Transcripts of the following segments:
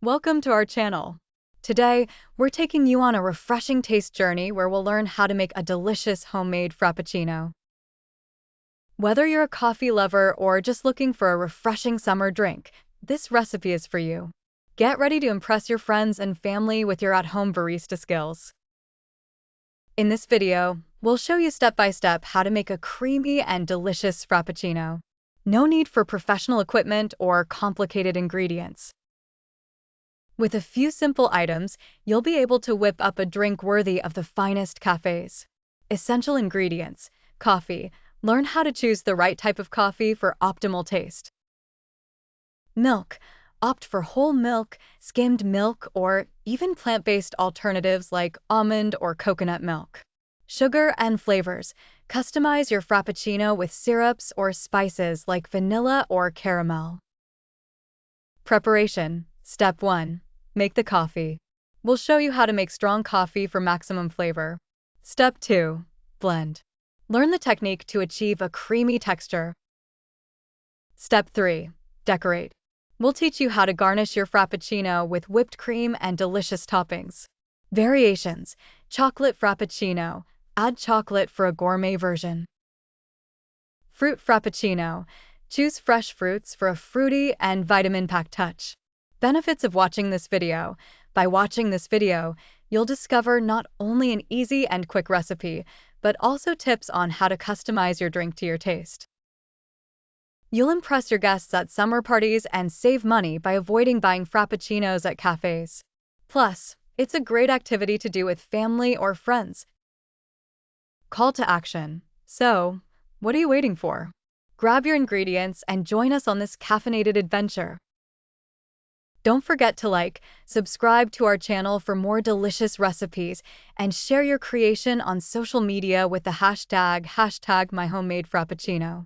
Welcome to our channel. Today, we're taking you on a refreshing taste journey where we'll learn how to make a delicious homemade Frappuccino. Whether you're a coffee lover or just looking for a refreshing summer drink, this recipe is for you. Get ready to impress your friends and family with your at-home barista skills. In this video, we'll show you step-by-step how to make a creamy and delicious Frappuccino. No need for professional equipment or complicated ingredients. With a few simple items, you'll be able to whip up a drink worthy of the finest cafes. Essential ingredients: coffee. Learn how to choose the right type of coffee for optimal taste. Milk. Opt for whole milk, skimmed milk, or even plant-based alternatives like almond or coconut milk. Sugar and flavors. Customize your Frappuccino with syrups or spices like vanilla or caramel. Preparation. Step 1. Make the coffee. We'll show you how to make strong coffee for maximum flavor. Step 2. Blend. Learn the technique to achieve a creamy texture. Step 3. Decorate. We'll teach you how to garnish your Frappuccino with whipped cream and delicious toppings. Variations. Chocolate Frappuccino. Add chocolate for a gourmet version. Fruit Frappuccino. Choose fresh fruits for a fruity and vitamin-packed touch. Benefits of watching this video. By watching this video, you'll discover not only an easy and quick recipe, but also tips on how to customize your drink to your taste. You'll impress your guests at summer parties and save money by avoiding buying Frappuccinos at cafes. Plus, it's a great activity to do with family or friends. Call to action. So, what are you waiting for? Grab your ingredients and join us on this caffeinated adventure. Don't forget to like, subscribe to our channel for more delicious recipes, and share your creation on social media with the hashtag #MyHomemadeFrappuccino.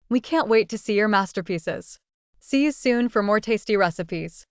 We can't wait to see your masterpieces. See you soon for more tasty recipes.